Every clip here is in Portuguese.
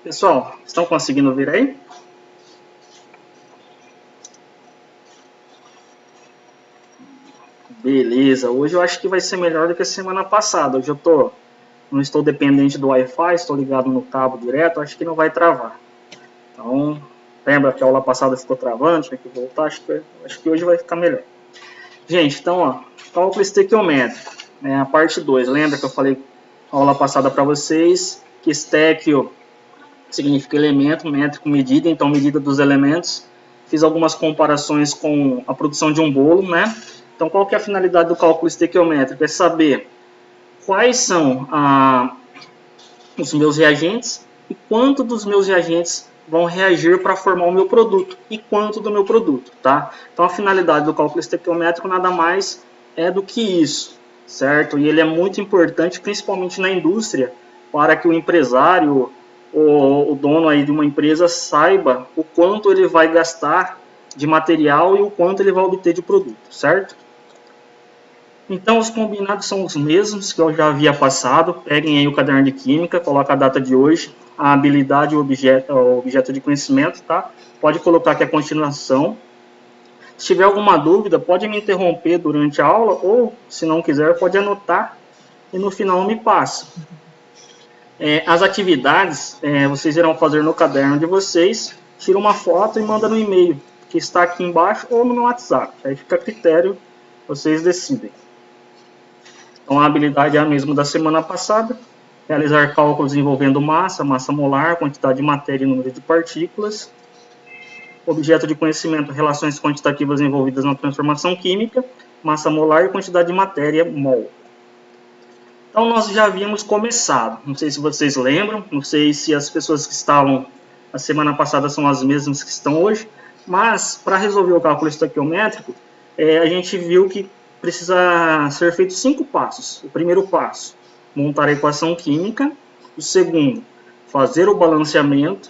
Pessoal, estão conseguindo ver aí? Beleza, hoje eu acho que vai ser melhor do que a semana passada. Hoje não estou dependente do Wi-Fi, estou ligado no cabo direto, acho que não vai travar. Então, lembra que a aula passada ficou travando, tinha que voltar, acho que hoje vai ficar melhor. Gente, então, ó, cálculo estequiométrico, né, a parte 2. Lembra que eu falei na aula passada para vocês que estequio significa elemento, métrico, medida, então medida dos elementos. Fiz algumas comparações com a produção de um bolo, né? Então, qual que é a finalidade do cálculo estequiométrico? É saber quais são os meus reagentes e quanto dos meus reagentes vão reagir para formar o meu produto e quanto do meu produto, tá? Então, a finalidade do cálculo estequiométrico nada mais é do que isso, certo? E ele é muito importante, principalmente na indústria, para que o empresário o dono aí de uma empresa saiba o quanto ele vai gastar de material e o quanto ele vai obter de produto, certo? Então, os combinados são os mesmos que eu já havia passado. Peguem aí o caderno de química, coloca a data de hoje, a habilidade e o objeto de conhecimento, tá? Pode colocar que é continuação. Se tiver alguma dúvida, pode me interromper durante a aula ou, se não quiser, pode anotar e no final me passa. As atividades vocês irão fazer no caderno de vocês, tira uma foto e manda no e-mail, que está aqui embaixo, ou no meu WhatsApp. Aí fica a critério, vocês decidem. Então a habilidade é a mesma da semana passada, realizar cálculos envolvendo massa, massa molar, quantidade de matéria e número de partículas. Objeto de conhecimento, relações quantitativas envolvidas na transformação química, massa molar e quantidade de matéria, mol. Então, nós já havíamos começado. Não sei se vocês lembram, não sei se as pessoas que estavam a semana passada são as mesmas que estão hoje, mas para resolver o cálculo estequiométrico, a gente viu que precisa ser feito 5 passos. O primeiro passo, montar a equação química. O segundo, fazer o balanceamento.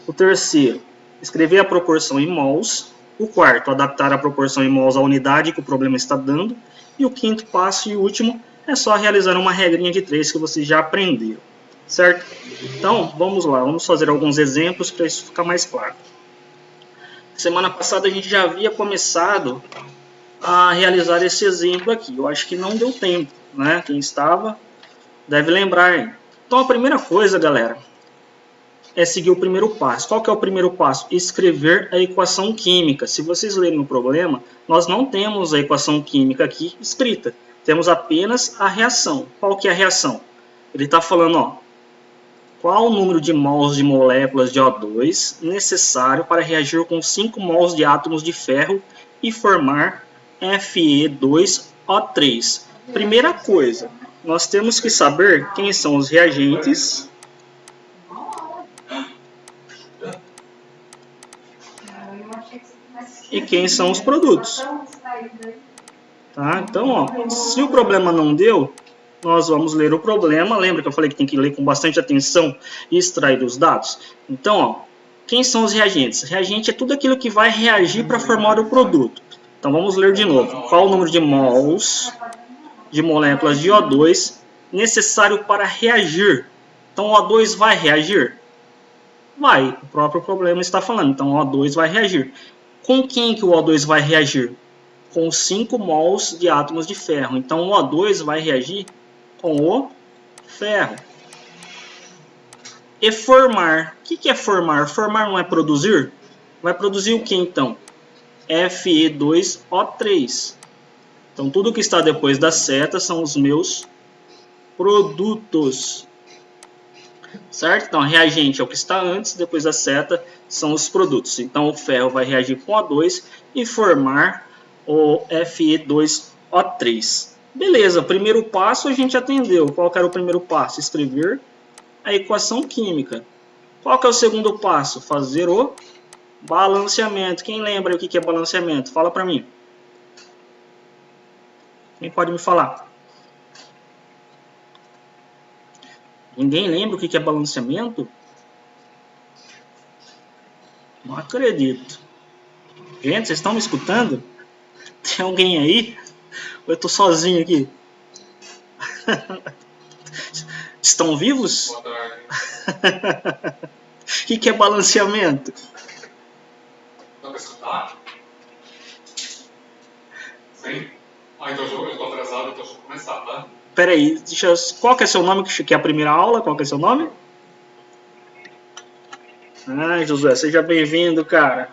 O terceiro, escrever a proporção em mols. O quarto, adaptar a proporção em mols à unidade que o problema está dando. E o quinto passo e último, é só realizar uma regrinha de 3 que vocês já aprenderam, certo? Então, vamos lá, vamos fazer alguns exemplos para isso ficar mais claro. Semana passada a gente já havia começado a realizar esse exemplo aqui. Eu acho que não deu tempo, né? Quem estava deve lembrar. Então, a primeira coisa, galera, é seguir o primeiro passo. Qual que é o primeiro passo? Escrever a equação química. Se vocês lerem no problema, nós não temos a equação química aqui escrita. Temos apenas a reação. Qual que é a reação? Ele está falando, ó, qual o número de mols de moléculas de O2 necessário para reagir com 5 mols de átomos de ferro e formar Fe2O3. Primeira coisa, nós temos que saber quem são os reagentes e quem são os produtos. Tá? Então, ó, se o problema não deu, nós vamos ler o problema. Lembra que eu falei que tem que ler com bastante atenção e extrair os dados? Então, ó, quem são os reagentes? Reagente é tudo aquilo que vai reagir para formar o produto. Então, vamos ler de novo. Qual o número de mols de moléculas de O2 necessário para reagir? Então, o O2 vai reagir? Vai. O próprio problema está falando. Então, o O2 vai reagir. Com quem que o O2 vai reagir? Com 5 mols de átomos de ferro. Então, o O2 vai reagir com o ferro. E formar. O que é formar? Formar não é produzir? Vai produzir o que então? Fe2O3. Então, tudo que está depois da seta são os meus produtos. Certo? Então, reagente é o que está antes, depois da seta são os produtos. Então, o ferro vai reagir com O2 e formar o Fe2O3. Beleza, primeiro passo a gente atendeu. Qual que era o primeiro passo? Escrever a equação química. Qual que é o segundo passo? Fazer o balanceamento. Quem lembra o que é balanceamento? Fala para mim. Quem pode me falar? Ninguém lembra o que é balanceamento? Não acredito. Gente, vocês estão me escutando? Tem alguém aí? Ou eu tô sozinho aqui? Estão vivos? Boa tarde. O que é balanceamento? Dá pra escutar? Sim? Ah, então eu tô atrasado, então deixa eu começar, tá? Peraí, qual que é seu nome, que é a primeira aula? Qual que é seu nome? Ah, Josué, seja bem-vindo, cara.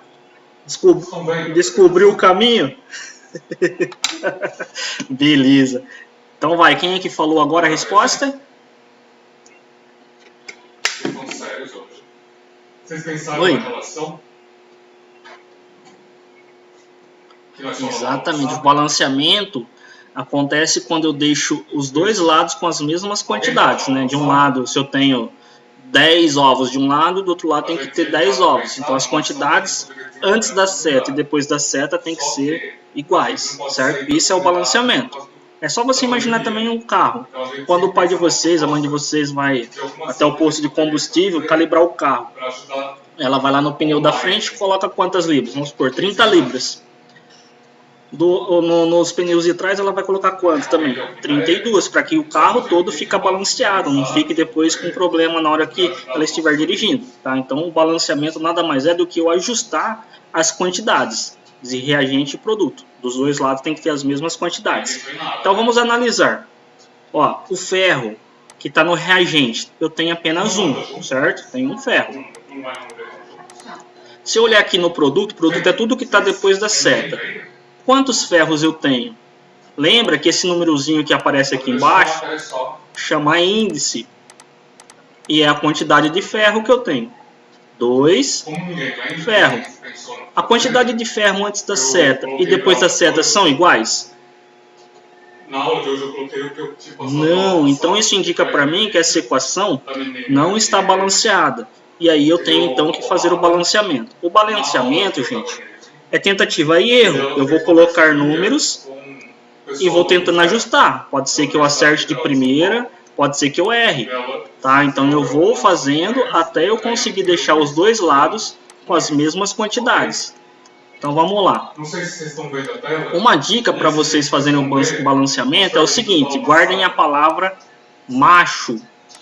Descobriu o caminho? Beleza. Então vai, quem é que falou agora a resposta? Vocês estão sérios hoje? Vocês pensaram Oi? na relação? Que nós falamos Exatamente. no O passado? balanceamento acontece quando eu deixo os dois lados com as mesmas quantidades, né? De um lado, se eu tenho 10 ovos de um lado, do outro lado tem que ter 10 ovos. Então as quantidades antes da seta e depois da seta tem que ser iguais, certo? Isso é o balanceamento. É só você imaginar também um carro. Quando o pai de vocês, a mãe de vocês vai até o posto de combustível calibrar o carro. Pra ajudar. Ela vai lá no pneu da frente e coloca quantas libras? Vamos supor, 30 libras. Nos pneus de trás ela vai colocar quanto também? 32, para que o carro todo fique balanceado, não fique depois com problema na hora que ela estiver dirigindo. Tá? Então o balanceamento nada mais é do que eu ajustar as quantidades de reagente e produto. Dos dois lados tem que ter as mesmas quantidades. Então vamos analisar. Ó, o ferro que está no reagente, eu tenho apenas um, certo? Tem um ferro. Se eu olhar aqui no produto, o produto é tudo que está depois da seta. Quantos ferros eu tenho? Lembra que esse númerozinho que aparece aqui embaixo chama índice. E é a quantidade de ferro que eu tenho. 2 ferro. A quantidade de ferro antes da seta e depois da seta são iguais? Na aula de hoje eu coloquei o que eu te passou. Não, então isso indica para mim que essa equação não está balanceada. E aí eu tenho então que fazer o balanceamento. O balanceamento, gente, é tentativa e erro. Eu vou colocar números e vou tentando ajustar. Pode ser que eu acerte de primeira, pode ser que eu erre. Tá? Então eu vou fazendo até eu conseguir deixar os dois lados com as mesmas quantidades. Então vamos lá. Não sei se vocês estão vendo a tela. Uma dica para vocês fazerem o balanceamento é o seguinte: guardem a palavra macho.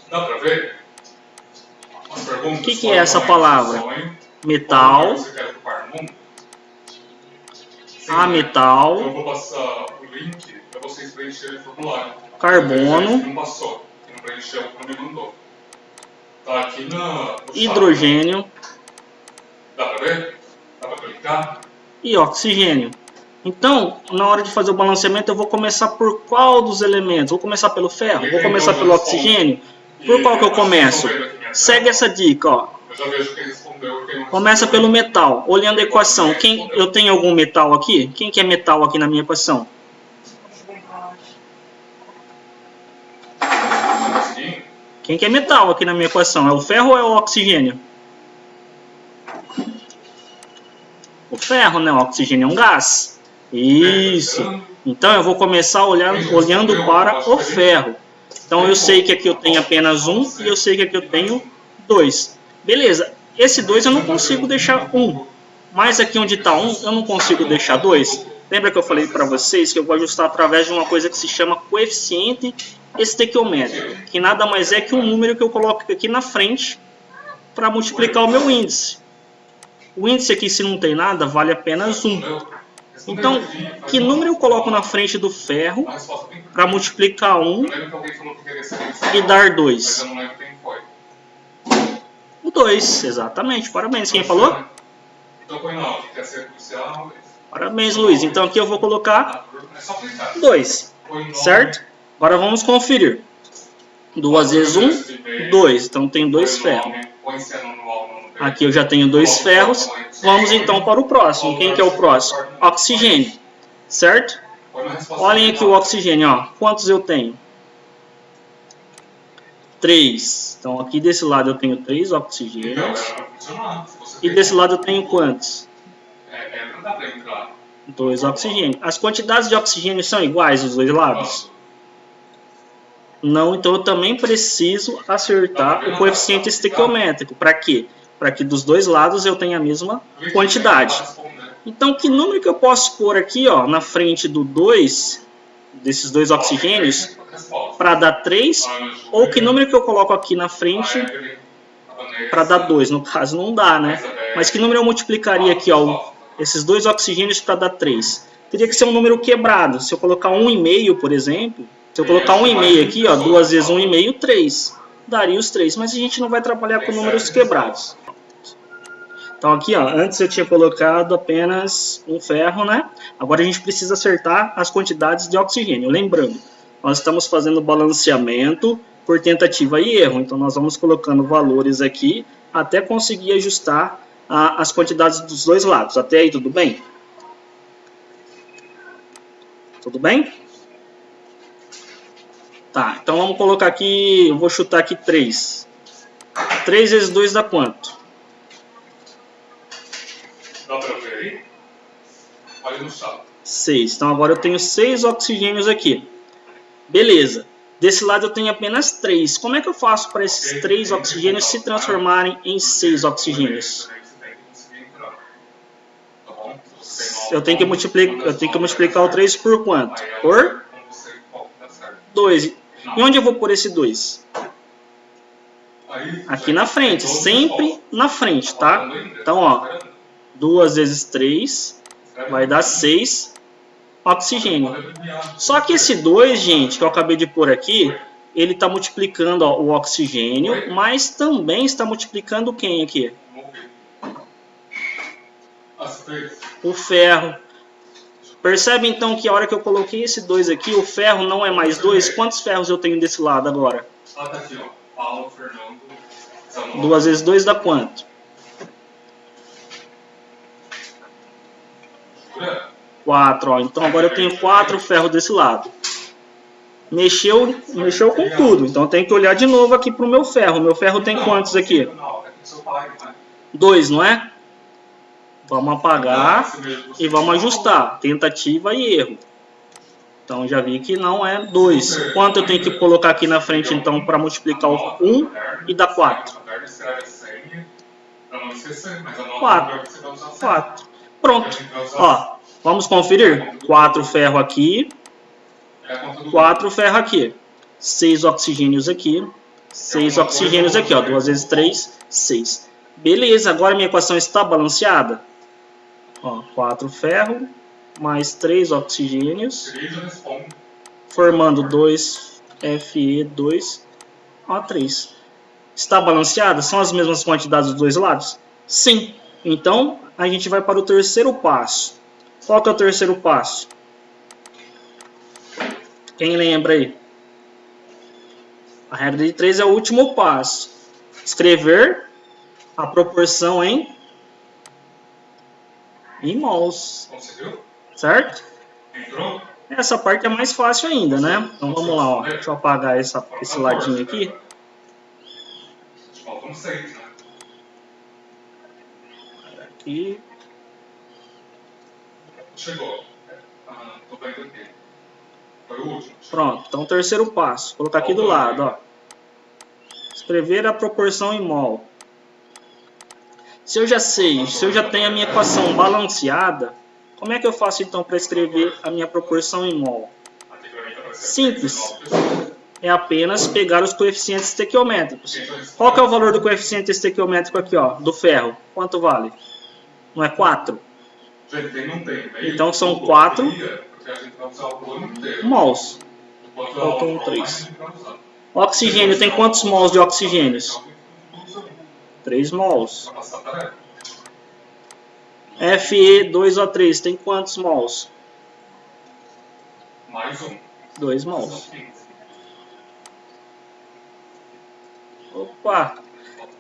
Dá para ver? O que é essa palavra? Metal. A metal. Eu vou passar o link para vocês preencherem o formulário. Carbono. Não passou, não preencheu, não me mandou. Tá aqui no hidrogênio. Dá para ver? Dá para clicar? E oxigênio. Então, na hora de fazer o balanceamento, eu vou começar por qual dos elementos? Vou começar pelo ferro? Vou começar pelo oxigênio? Por qual que eu começo? Segue essa dica, ó. Eu já vejo quem respondeu. Começa pelo metal. Olhando a equação, eu tenho algum metal aqui? Quem que é metal aqui na minha equação? Quem que é metal aqui na minha equação? É o ferro ou é o oxigênio? O ferro, né? O oxigênio é um gás. Isso. Então eu vou começar olhando para o ferro. Então eu sei que aqui eu tenho apenas um e eu sei que aqui eu tenho 2. Beleza. Esse 2 eu não consigo deixar 1. Mas aqui onde está 1 eu não consigo deixar 2. Lembra que eu falei para vocês que eu vou ajustar através de uma coisa que se chama coeficiente estequiométrico, que nada mais é que um número que eu coloco aqui na frente para multiplicar o meu índice. O índice aqui, se não tem nada, vale apenas 1. Então, que número eu coloco na frente do ferro para multiplicar 1 e dar 2? O 2, exatamente. Parabéns. Quem falou? Parabéns, Luiz. Então aqui eu vou colocar 2, certo? Agora vamos conferir. 2 vezes 1, 2. Então tem 2 ferros. Aqui eu já tenho 2 ferros. Vamos então para o próximo. Quem que é o próximo? Oxigênio, certo? Olhem aqui o oxigênio, ó. Quantos eu tenho? 3. Então aqui desse lado eu tenho 3 oxigênios. E desse lado eu tenho quantos? 2 oxigênios. As quantidades de oxigênio são iguais dos dois lados? Não, então eu também preciso acertar o coeficiente estequiométrico. Para quê? Para que dos dois lados eu tenha a mesma quantidade. Então, que número que eu posso pôr aqui, ó, na frente do 2 desses dois oxigênios para dar 3, ou que número que eu coloco aqui na frente para dar 2, no caso não dá, né? Mas que número eu multiplicaria aqui, ó, esses dois oxigênios para dar 3? Teria que ser um número quebrado. Se eu colocar 1,5, por exemplo, se eu colocar 1,5 aqui, ó, 2 vezes 1,5, 3. Daria os 3, mas a gente não vai trabalhar com números quebrados. Então aqui, ó, antes eu tinha colocado apenas um ferro, né? Agora a gente precisa acertar as quantidades de oxigênio. Lembrando, nós estamos fazendo balanceamento por tentativa e erro. Então nós vamos colocando valores aqui até conseguir ajustar as quantidades dos dois lados. Até aí tudo bem? Tudo bem? Tá, então vamos colocar aqui, eu vou chutar aqui 3. 3 vezes 2 dá quanto? Dá pra ver aí? Olha no chat. 6. Então agora eu tenho 6 oxigênios aqui. Beleza. Desse lado eu tenho apenas 3. Como é que eu faço para esses 3 oxigênios se transformarem em 6 oxigênios? Eu tenho que multiplicar o 3 por quanto? Por 2. E onde eu vou pôr esse 2? Aqui na frente. Sempre na frente, tá? Então, ó. 2 vezes 3 vai dar 6 oxigênio. Só que esse 2, gente, que eu acabei de pôr aqui, ele está multiplicando, ó, o oxigênio, mas também está multiplicando quem aqui? O ferro. Percebe então que a hora que eu coloquei esse 2 aqui, o ferro não é mais 2? Quantos ferros eu tenho desse lado agora? 2 vezes 2 dá quanto? 4, ó. Então agora eu tenho 4 ferros desse lado. Mexeu com tudo. Então eu tenho que olhar de novo aqui para o meu ferro. O meu ferro tem quantos aqui? 2, não é? Vamos apagar e vamos ajustar. Tentativa e erro. Então já vi que não é 2. Quanto eu tenho que colocar aqui na frente então para multiplicar o 1 e dar 4? 4. Pronto. Ó, vamos conferir. 4 ferro aqui. 4 ferro aqui. 6 oxigênios aqui. 6 oxigênios aqui, ó. 2 vezes 3, 6. Beleza, agora minha equação está balanceada. Ó, 4 ferro mais 3 oxigênios, formando 2 Fe2O3. Está balanceada? São as mesmas quantidades dos dois lados? Sim. Então, a gente vai para o terceiro passo. Qual que é o terceiro passo? Quem lembra aí? A regra de 3 é o último passo. Escrever a proporção em mols. Certo? Entrou? Essa parte é mais fácil ainda, né? Então vamos lá, ó. Deixa eu apagar esse ladinho aqui. Faltam 6, né? Aqui. Chegou. Tô vendo aqui. Foi o último. Pronto, então terceiro passo. Vou colocar aqui do lado, ó. Escrever a proporção em mol. Se eu já sei, se eu já tenho a minha equação balanceada, como é que eu faço então para escrever a minha proporção em mol? Simples. É apenas pegar os coeficientes estequiométricos. Qual que é o valor do coeficiente estequiométrico aqui, ó, do ferro? Quanto vale? Não é 4? Então são 4 mols. Faltam 3. O oxigênio tem quantos mols de oxigênios? 3 mols. Fe2O3 tem quantos mols? Mais 2 mols. Opa!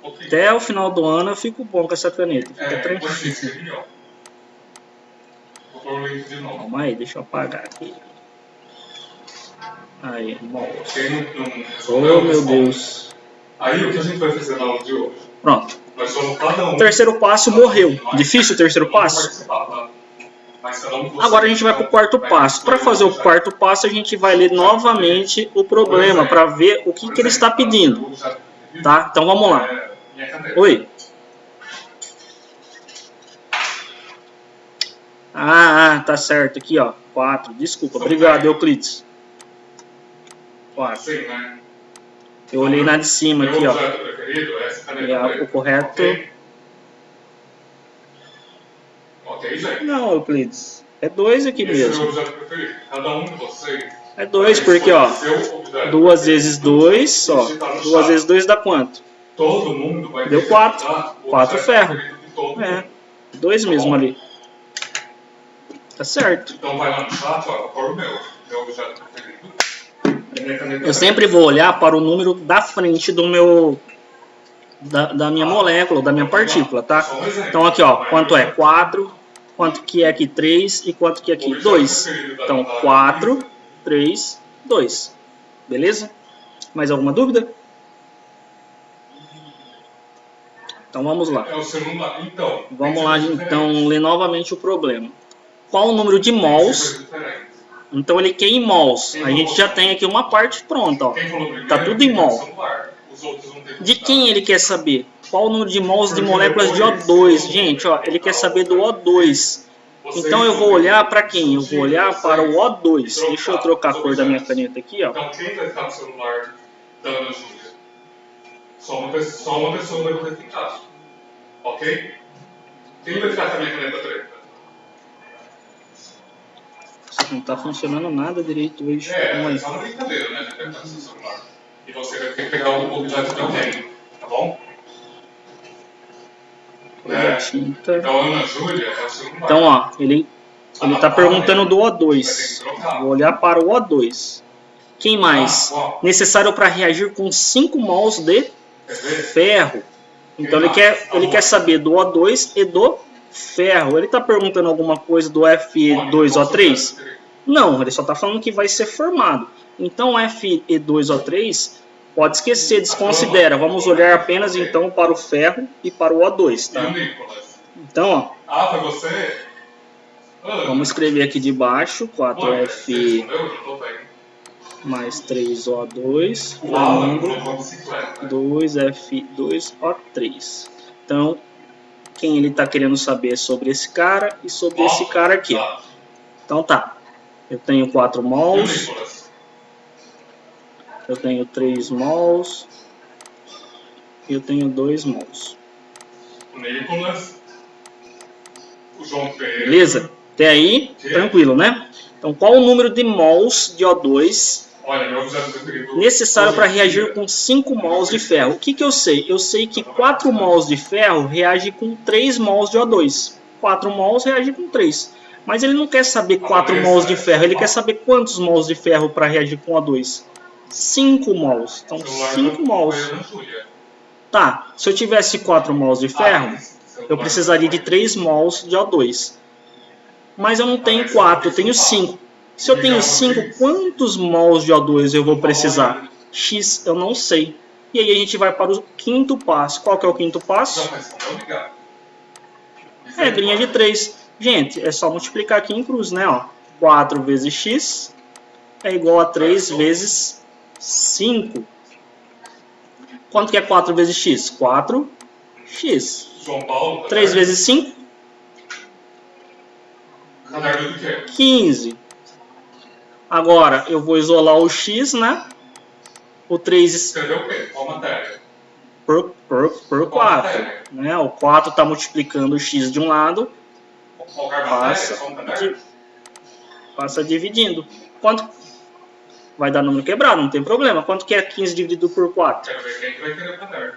Até o final do ano eu fico bom com essa caneta. Fica tranquilo. Calma aí, deixa eu apagar aqui. Aí, mols. Oh, meu Deus. Aí o que a gente vai fazer na aula de hoje? Pronto. Nós somos cada um. O terceiro passo morreu. Difícil o terceiro passo? Agora a gente vai para o quarto passo. Para fazer o quarto passo, a gente vai ler novamente o problema para ver o que ele está pedindo. Tá? Então vamos lá. Oi. Tá certo. Aqui, ó. 4. Desculpa. Obrigado, Euclides. 4. Assim, né? Eu olhei na de cima aqui, Meu ó. objeto preferido é essa caneta E preta. o correto... Ok, gente? Não, Euclides. É 2 aqui Esse é mesmo. meu objeto preferido. Cada um de vocês... É 2 porque, ó. 2 vezes 2, ó. 2 vezes 2 dá quanto? Todo mundo vai Deu 4. 4 ferro. É. 2 mesmo ali. Tá certo. Então vai lá no chat, ó. Por o meu objeto preferido. Eu sempre vou olhar para o número da frente do meu... Da minha molécula, da minha partícula, tá? Então aqui, ó. Quanto é? 4. Quanto que é aqui? 3. E quanto que é aqui? 2. Então, 4, 3, 2. Beleza? Mais alguma dúvida? Então vamos lá. Vamos lá, então, ler novamente o problema. Qual o número de mols? Então ele quer em mols. A gente já tem aqui uma parte pronta, ó. Tá tudo em mol. De quem ele quer saber? Qual o número de mols de moléculas de O2? Gente, ó, ele quer saber do O2. Então eu vou olhar para quem? Eu vou olhar para o O2. Deixa eu trocar a cor da minha caneta aqui, ó. Então quem vai ficar no celular da Ana Júlia? Só uma pessoa vai poder ficar. Ok? Quem vai ficar com a minha caneta preta? Não tá funcionando nada direito hoje. É só uma brincadeira, né? Você vai ficar no seu celular. E você vai ter que pegar o objeto de alguém, tá bom? Tinta. Então, Ana Júlia é o celular. Então, ó, ele tá perguntando do O2. Vou olhar para o O2. Quem mais? Necessário para reagir com 5 mols de ferro. Então ele quer saber do O2 e do ferro. Ele está perguntando alguma coisa do Fe2O3? Não, ele só está falando que vai ser formado. Então Fe2O3 pode esquecer, desconsidera. Vamos olhar apenas então para o ferro e para o O2, tá? Então, ó. Foi você? Vamos escrever aqui de baixo 4Fe mais 3O2 formando 2Fe2O3. Então, quem ele está querendo saber é sobre esse cara e sobre esse cara aqui. Então tá, eu tenho 4 mols, eu tenho 3 mols e eu tenho 2 mols. Beleza? Até aí, tranquilo, né? Então, qual o número de mols de O2 necessário para reagir com 5 mols de ferro? O que eu sei? Eu sei que 4 mols de ferro reage com 3 mols de O2. 4 mols reage com 3. Mas ele não quer saber 4 mols de ferro, ele quer saber quantos mols de ferro para reagir com O2. 5 mols. Então, 5 mols. Tá, se eu tivesse 4 mols de ferro, eu precisaria de 3 mols de O2. Mas eu não tenho 4, eu tenho 5. Se eu tenho 5, quantos mols de O2 eu vou precisar? X eu não sei. E aí a gente vai para o quinto passo. Qual que é o quinto passo? Regrinha de 3. Gente, é só multiplicar aqui em cruz, né? Ó, 4 vezes x é igual a 3 vezes 5. Quanto que é 4 vezes x? 4x. 3 vezes 5? 15. Agora, eu vou isolar o x, né? O 3... Escreveu o quê? Qual matéria? Por 4. Né? O 4 está multiplicando o x de um lado. Passa dividindo. Quanto? Vai dar número quebrado, não tem problema. Quanto que é 15 dividido por 4? Quero ver quem que vai querer caderno.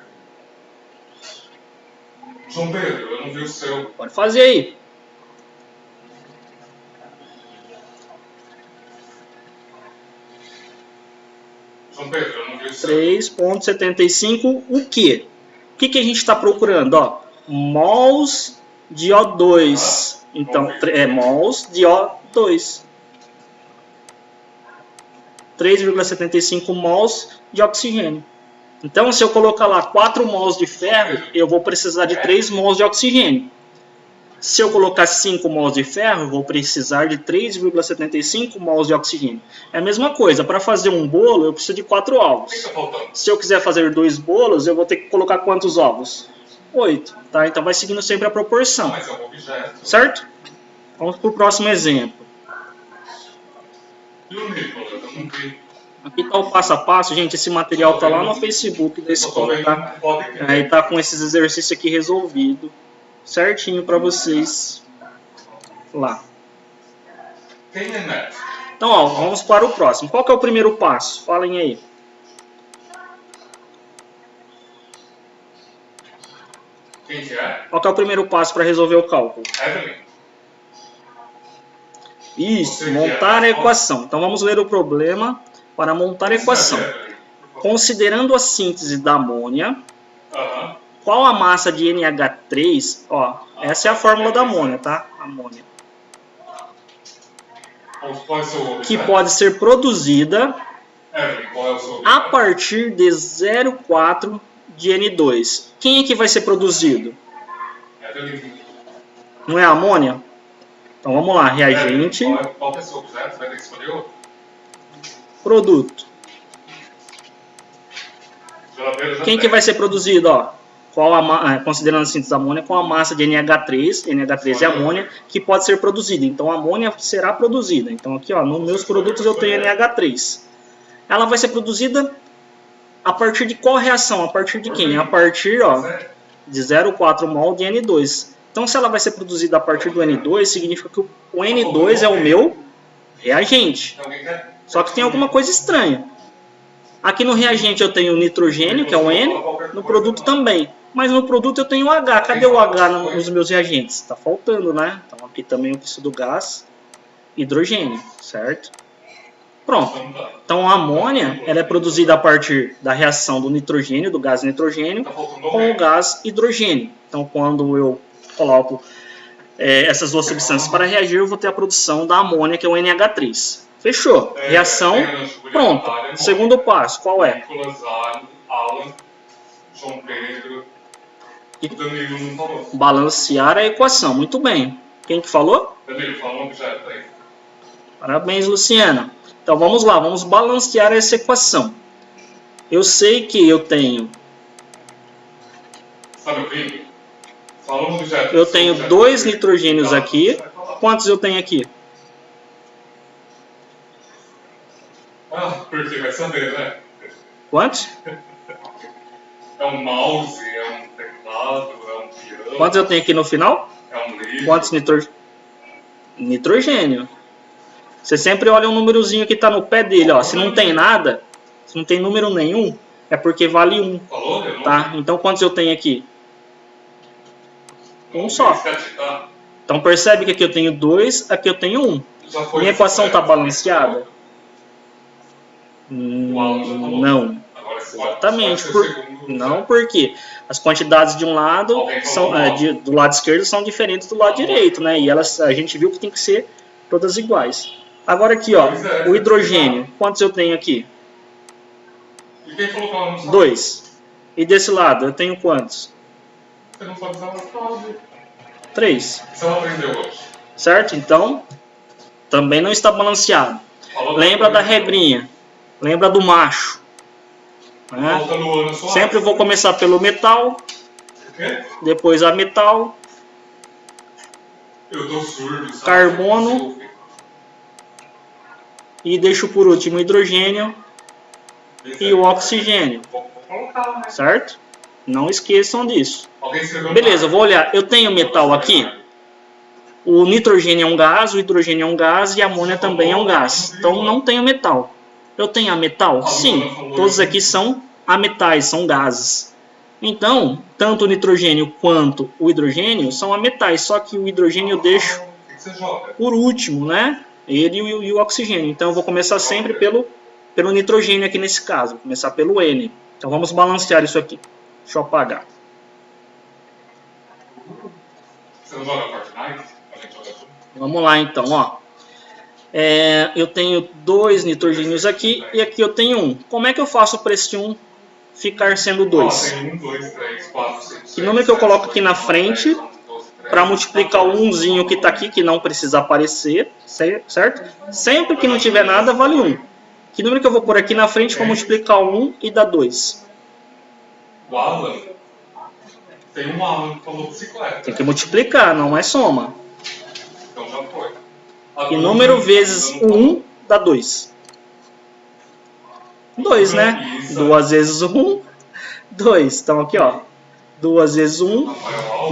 João Pedro, eu não vi o seu. Pode fazer aí. João Pedro, eu não vi o seu. 3,75 o quê? O que a gente está procurando? Ó, mols de O2. Então, mols de O2. 3,75 mols de oxigênio. Então, se eu colocar lá 4 mols de ferro, eu vou precisar de 3 mols de oxigênio. Se eu colocar 5 mols de ferro, eu vou precisar de 3,75 mols de oxigênio. É a mesma coisa, para fazer um bolo, eu preciso de 4 ovos. Se eu quiser fazer 2 bolos, eu vou ter que colocar quantos ovos? 8. Tá? Então vai seguindo sempre a proporção. Certo? Vamos para o próximo exemplo. E o Nicolas? Eu não vi. Aqui está o passo a passo, gente. Esse material está lá no Facebook da escola, tá? Aí tá com esses exercícios aqui resolvido, certinho para vocês lá. Quem é Neto? Então, ó, vamos para o próximo. Qual que é o primeiro passo? Falem aí. Quem que é? Qual que é o primeiro passo para resolver o cálculo? Evelyn. Isso, montar a equação. Então vamos ler o problema para montar a equação. Considerando a síntese da amônia, qual a massa de NH3? Ó, essa é a fórmula da amônia, tá? Amônia. Que pode ser produzida a partir de 0,4 de N2. Quem é que vai ser produzido? Não é a amônia? Então vamos lá, reagente, produto. Quem que vai ser produzido? Ó, considerando a síntese da amônia, com a massa de NH3, NH3 é amônia, que pode ser produzida. Então a amônia será produzida. Então aqui, ó, nos meus produtos eu tenho NH3. Ela vai ser produzida a partir de qual reação? A partir de quem? A partir, ó, de 0,4 mol de N2. Então, se ela vai ser produzida a partir do N2, significa que o N2 é o meu reagente. Só que tem alguma coisa estranha. Aqui no reagente eu tenho o nitrogênio, que é o N, no produto também. Mas no produto eu tenho o H. Cadê o H nos meus reagentes? Está faltando, né? Então, aqui também eu preciso do gás, hidrogênio, certo? Pronto. Então, a amônia ela é produzida a partir da reação do nitrogênio, do gás nitrogênio, com o gás hidrogênio. Então, quando eu coloco essas duas substâncias para reagir, eu vou ter a produção da amônia, que é o NH3. Fechou. Reação, pronto. Segundo passo, qual é? Balancear a equação. Muito bem. Quem que falou? Parabéns, Luciana. Então, vamos lá. Vamos balancear essa equação. Eu sei que eu tenho... Eu tenho 2 nitrogênios aqui. Quantos eu tenho aqui? Porque vai saber, né? Quantos? É um mouse, é um teclado, é um piano. Quantos eu tenho aqui no final? É um livro. Quantos nitrogênio? Você sempre olha um númerozinho que está no pé dele, ó. Se não tem nada, se não tem número nenhum, é porque vale 1. Falou? Tá? Então quantos eu tenho aqui? Um só. Então percebe que aqui eu tenho 2, aqui eu tenho 1. Minha equação está balanceada? Não. Exatamente. Não, porque as quantidades de um lado são, do lado esquerdo são diferentes do lado direito, né? E a gente viu que tem que ser todas iguais. Agora aqui, ó, o hidrogênio. Quantos eu tenho aqui? 2. E desse lado, eu tenho quantos? 3. Certo? Então, também não está balanceado. Lembra da regrinha. Lembra do macho. Né? Sempre vou começar pelo metal. Depois a metal. Carbono. E deixo por último o hidrogênio e o oxigênio. Certo? Não esqueçam disso. Beleza, eu vou olhar. Eu tenho metal aqui. O nitrogênio é um gás, o hidrogênio é um gás e a amônia também é um gás. Então não tenho metal. Eu tenho ametal? Sim. Todos aqui são ametais, são gases. Então, tanto o nitrogênio quanto o hidrogênio são ametais. Só que o hidrogênio eu deixo por último, né? Ele e o oxigênio. Então eu vou começar sempre pelo nitrogênio aqui nesse caso. Vou começar pelo N. Então vamos balancear isso aqui. Deixa eu apagar. Você não joga Fortnite? Vamos lá então, ó. Eu tenho 2 nitrogênios aqui e aqui eu tenho 1. Como é que eu faço para esse 1 ficar sendo 2? Tem 1, 2, 3, 4, 5, 6, que número que eu coloco aqui na frente para multiplicar o 1zinho que está aqui, que não precisa aparecer, certo? Sempre que não tiver nada, vale 1. Que número que eu vou pôr aqui na frente para multiplicar o 1 e dar 2? O Alan? Tem um Alan que falou bicicleta. Tem que multiplicar, não é soma. Então já foi. E número vezes o 1 dá 2. 2, né? 2 vezes 1, 2. Então aqui, ó. 2 vezes 1,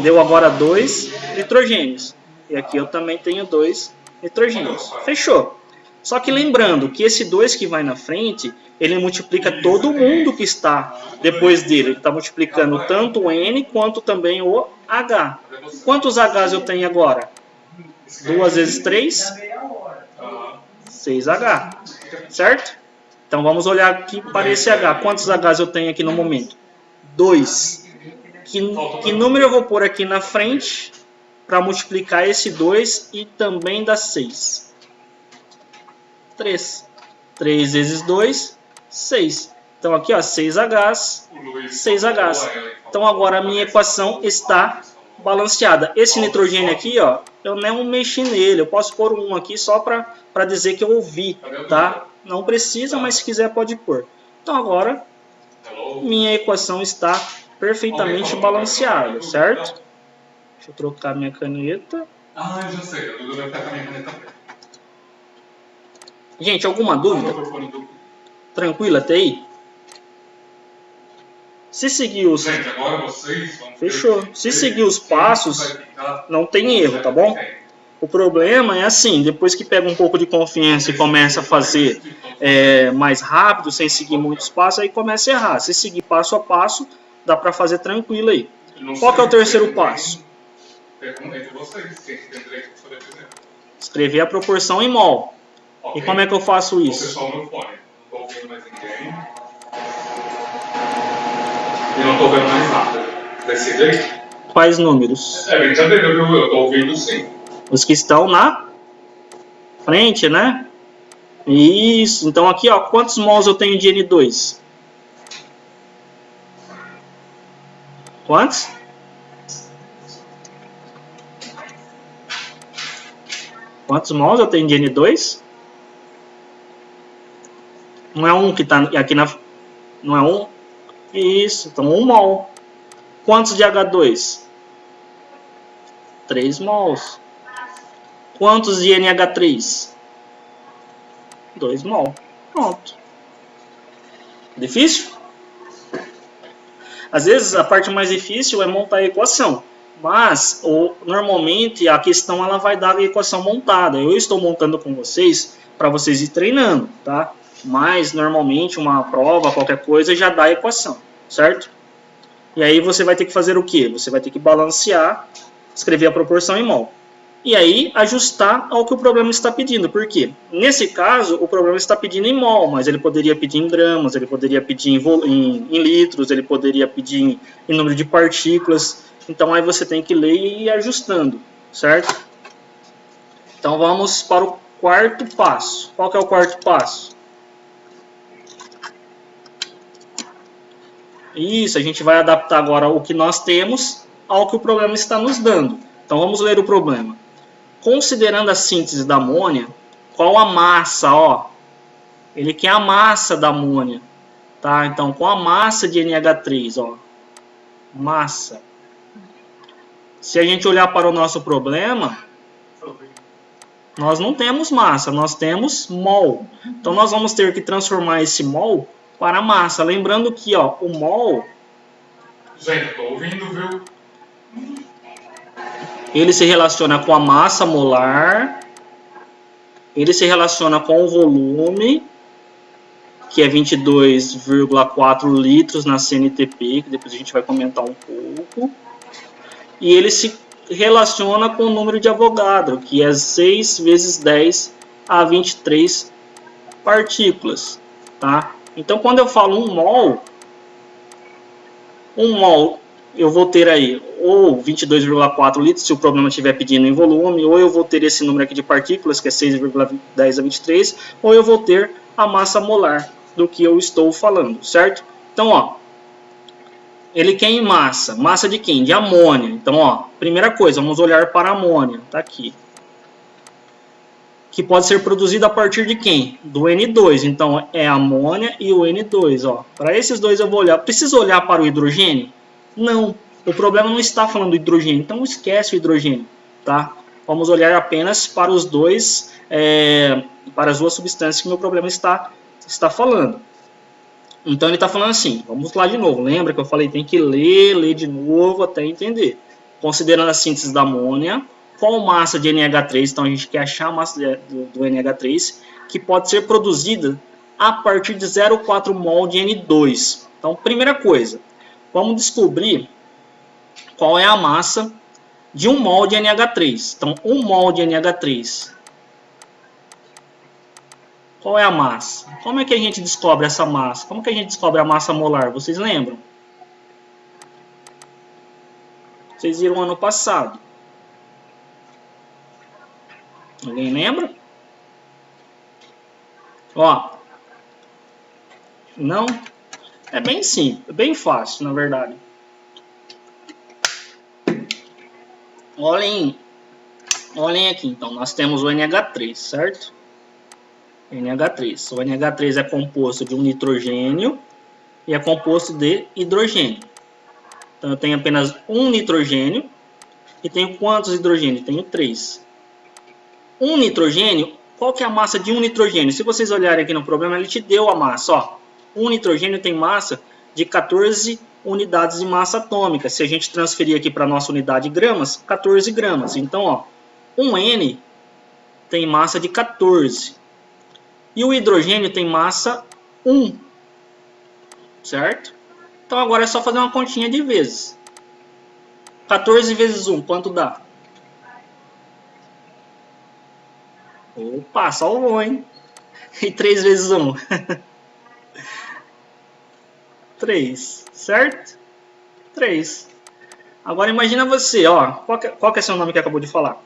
deu agora 2 nitrogênios. E aqui eu também tenho 2 nitrogênios. Fechou. Só que lembrando que esse 2 que vai na frente, ele multiplica todo mundo que está depois dele. Ele está multiplicando tanto o N quanto também o H. Quantos Hs eu tenho agora? 2 vezes 3, 6H. Certo? Então vamos olhar aqui para esse H. Quantos Hs eu tenho aqui no momento? 2. Que número eu vou pôr aqui na frente para multiplicar esse 2 e também dá 6? 3. 3 vezes 2, 6. Então aqui, ó, 6Hs, 6Hs. Então agora a minha equação está balanceada. Esse nitrogênio aqui, ó, eu não mexi nele. Eu posso pôr um aqui só para dizer que eu ouvi, tá? Não precisa, mas se quiser pode pôr. Então agora minha equação está perfeitamente balanceada, certo? Deixa eu trocar minha caneta. Ah, eu já sei. Eu vou ficar com a minha caneta preta. Gente, alguma dúvida? Tranquilo até aí? Se seguir os... Gente, agora vocês vão... Fechou. Se seguir os passos, não tem erro, tá bom? O problema é assim, depois que pega um pouco de confiança e começa a fazer mais rápido, sem seguir muitos passos, aí começa a errar. Se seguir passo a passo, dá pra fazer tranquilo aí. Qual que é o terceiro passo? Escrever a proporção em mol. E como é que eu faço isso? Só o meu fone. Não estou ouvindo mais ninguém. E não estou vendo mais nada. Desse jeito? Quais números? É brincadeira, viu? Eu estou ouvindo sim. Os que estão na frente, né? Isso. Então aqui, ó, quantos mols eu tenho de N2? Quantos? Quantos mols eu tenho de N2? Não é um que está aqui na... Não é um? Isso, então 1 mol. Quantos de H2? 3 mols. Quantos de NH3? 2 mol. Pronto. Difícil? Às vezes a parte mais difícil é montar a equação. Mas, normalmente, a questão ela vai dar a equação montada. Eu estou montando com vocês para vocês ir treinando, tá? Mas, normalmente, uma prova, qualquer coisa, já dá a equação, certo? E aí você vai ter que fazer o quê? Você vai ter que balancear, escrever a proporção em mol. E aí, ajustar ao que o problema está pedindo. Por quê? Nesse caso, o problema está pedindo em mol, mas ele poderia pedir em gramas, ele poderia pedir em litros, ele poderia pedir em número de partículas. Então, aí você tem que ler e ir ajustando, certo? Então, vamos para o quarto passo. Qual que é o quarto passo? Isso, a gente vai adaptar agora o que nós temos ao que o problema está nos dando. Então, vamos ler o problema. Considerando a síntese da amônia, qual a massa, ó? Ele quer a massa da amônia, tá? Então, com a massa de NH3, ó. Massa. Se a gente olhar para o nosso problema, nós não temos massa, nós temos mol. Então, nós vamos ter que transformar esse mol para massa. Lembrando que, ó, o mol... Gente, estou ouvindo, viu? Ele se relaciona com a massa molar, ele se relaciona com o volume, que é 22,4 litros na CNTP, que depois a gente vai comentar um pouco. E ele se relaciona com o número de Avogadro, que é 6 vezes 10 a 23 partículas, tá? Então, quando eu falo um mol eu vou ter aí ou 22,4 litros, se o problema estiver pedindo em volume, ou eu vou ter esse número aqui de partículas, que é 6,10 a 23, ou eu vou ter a massa molar do que eu estou falando, certo? Então, ó, ele quer em massa. Massa de quem? De amônia. Então, ó, primeira coisa, vamos olhar para a amônia, tá aqui. Que pode ser produzida a partir de quem? Do N2. Então, é a amônia e o N2, ó. Para esses dois eu vou olhar. Preciso olhar para o hidrogênio? Não. O problema não está falando do hidrogênio, então esquece o hidrogênio, tá? Vamos olhar apenas para os dois, para as duas substâncias que o meu problema está falando. Então ele está falando assim, vamos lá de novo. Lembra que eu falei, tem que ler de novo até entender. Considerando a síntese da amônia, qual massa de NH3, então a gente quer achar a massa do NH3, que pode ser produzida a partir de 0,4 mol de N2. Então, primeira coisa, vamos descobrir qual é a massa de 1 mol de NH3. Então, 1 mol de NH3. Qual é a massa? Como é que a gente descobre essa massa? Como que a gente descobre a massa molar? Vocês lembram? Vocês viram ano passado. Alguém lembra? Ó. Não? É bem simples, bem fácil, na verdade. Olhem aqui, então, nós temos o NH3, certo? NH3. O NH3 é composto de um nitrogênio e é composto de hidrogênio. Então, eu tenho apenas um nitrogênio e tenho quantos hidrogênios? Tenho 3. Um nitrogênio, qual que é a massa de um nitrogênio? Se vocês olharem aqui no problema, ele te deu a massa. Ó, um nitrogênio tem massa de 14 unidades de massa atômica. Se a gente transferir aqui para a nossa unidade de gramas, 14 gramas. Então, ó, um N tem massa de 14. E o hidrogênio tem massa 1. Certo? Então agora é só fazer uma continha de vezes. 14 vezes 1, quanto dá? Opa, salvou, hein? E 3 vezes 1? 3, certo? 3. Agora imagina você, ó. Qual que é seu nome que acabou de falar?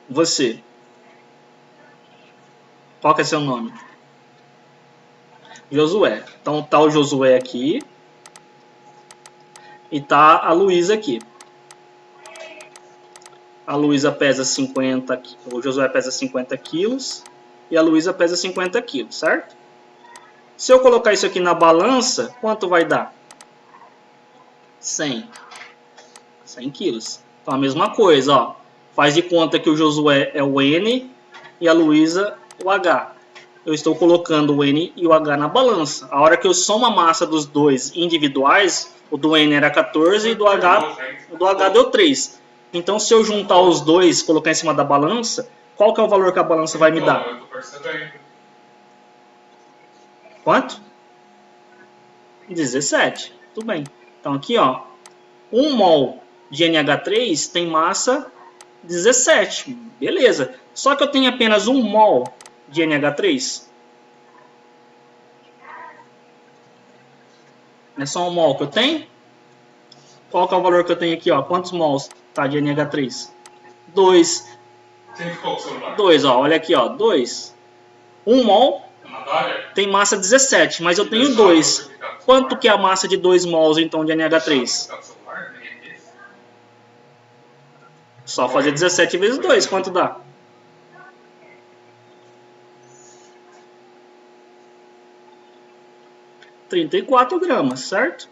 Você. Qual que é seu nome? Josué. Então tá o Josué aqui. E tá a Luísa aqui. A Luísa pesa 50, o Josué pesa 50 quilos e a Luísa pesa 50 quilos, certo? Se eu colocar isso aqui na balança, quanto vai dar? 100 quilos. Então a mesma coisa, ó. Faz de conta que o Josué é o N e a Luísa o H. Eu estou colocando o N e o H na balança. A hora que eu somo a massa dos dois individuais, o do N era 14 e o do H deu 3. Então, se eu juntar os dois, colocar em cima da balança, qual que é o valor que a balança vai me dar? Eu tô percebendo. Quanto? 17. Tudo bem. Então, aqui, ó, 1 mol de NH3 tem massa 17. Beleza. Só que eu tenho apenas 1 mol de NH3. Não é só 1 mol que eu tenho? Qual que é o valor que eu tenho aqui, ó? Quantos mols tá de NH3? 2. Quem ficou com o celular? 2, ó. Olha aqui, ó. 2. 1 mol Natália? tem massa 17, mas eu tenho 2. Quanto que é a massa de 2 mols, então, de NH3? Só fazer 17 vezes 2. Quanto dá? 34 gramas, certo?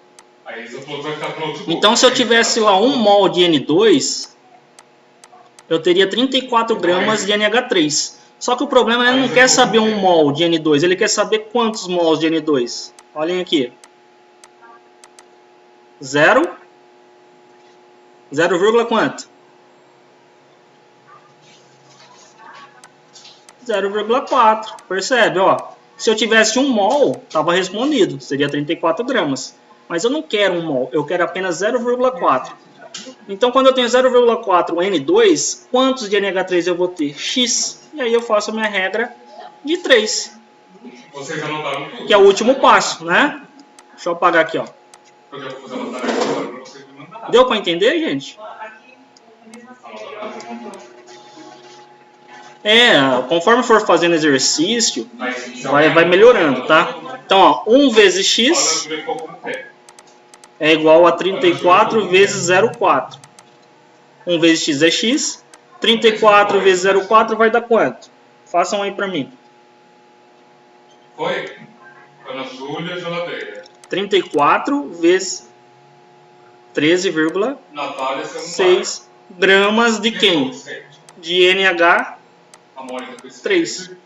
Então, se eu tivesse lá 1 mol de N2, eu teria 34 gramas de NH3. Só que o problema é que ele não quer saber 1 mol de N2, ele quer saber quantos mols de N2. Olhem aqui. 0. 0, quanto? 0,4. Percebe, ó? Se eu tivesse 1 mol, estava respondido. Seria 34 gramas. Mas eu não quero 1 mol, eu quero apenas 0,4. Então, quando eu tenho 0,4 N2, quantos de NH3 eu vou ter? X. E aí eu faço a minha regra de 3. Vocês anotaram tudo? Que é o último passo, né? Deixa eu apagar aqui, ó. Eu já vou fazer uma tarefa agora para vocês me mandarem. Deu para entender, gente? Conforme for fazendo exercício, vai melhorando, tá? Então, ó, 1 vezes x é igual a 34 vezes 0,4. 1 vezes x é x. 34 vezes 0,4 vai dar quanto? Façam aí pra mim. Foi? Foi na Júlia Geladeira. 34 vezes Natália, você não 13,6 gramas de vai. quem? De NH3. A Mônica com esse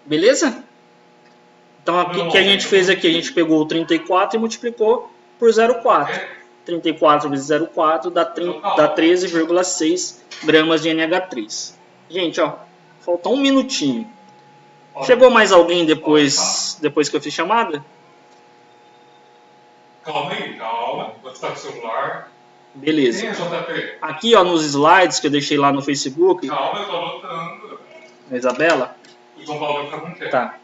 Beleza? Então, aqui que a gente fez aqui, a gente pegou o 34 e multiplicou por 0,4. 34 vezes 0,4 dá 13,6 gramas de NH3. Gente, ó, faltou um minutinho. Chegou mais alguém depois que eu fiz chamada? Calma aí, calma. Vou estar com o celular. Beleza. Quem é JP? Aqui, ó, nos slides que eu deixei lá no Facebook. Calma, eu tô anotando. A Isabela? O João Paulo vai ficar com quem? Tá.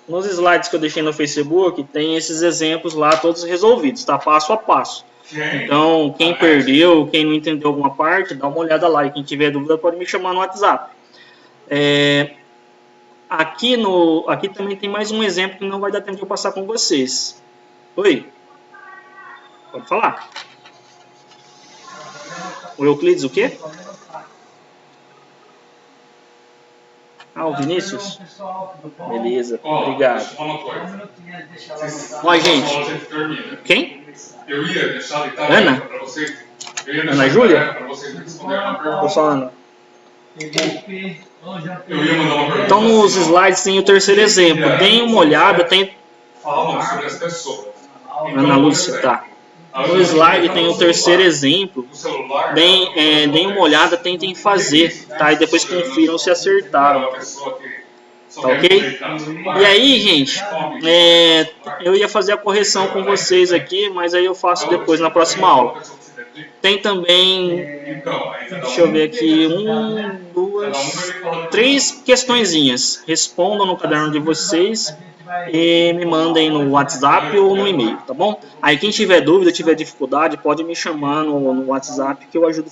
Nos slides que eu deixei no Facebook, tem esses exemplos lá todos resolvidos, tá? Passo a passo. Quem? Então, quem perdeu, quem não entendeu alguma parte, dá uma olhada lá. E quem tiver dúvida pode me chamar no WhatsApp. Aqui também tem mais um exemplo que não vai dar tempo de eu passar com vocês. Oi? Pode falar. O Euclides o quê? Ah, o Vinícius? Beleza, obrigado. Deixa eu falar uma coisa. Ó, gente. Quem? Eu ia deixar de Ana? para vocês. Ana Júlia? Para vocês responderem uma Tô pergunta. falando. Eu ia mandar uma pergunta. Então, nos slides tem o terceiro exemplo. Deem uma olhada, tem... Falam sobre as pessoas. Ana Lúcia, tá. No slide tem o terceiro exemplo. Deem uma olhada, tentem fazer, tá? E depois confiram se acertaram. Tá ok? E aí, gente, eu ia fazer a correção com vocês aqui, mas aí eu faço depois na próxima aula. Tem também, deixa eu ver aqui, 1, 2, 3 questõezinhas. Respondam no caderno de vocês e me mandem no WhatsApp ou no e-mail, tá bom? Aí quem tiver dúvida, tiver dificuldade, pode me chamar no WhatsApp que eu ajudo a fazer.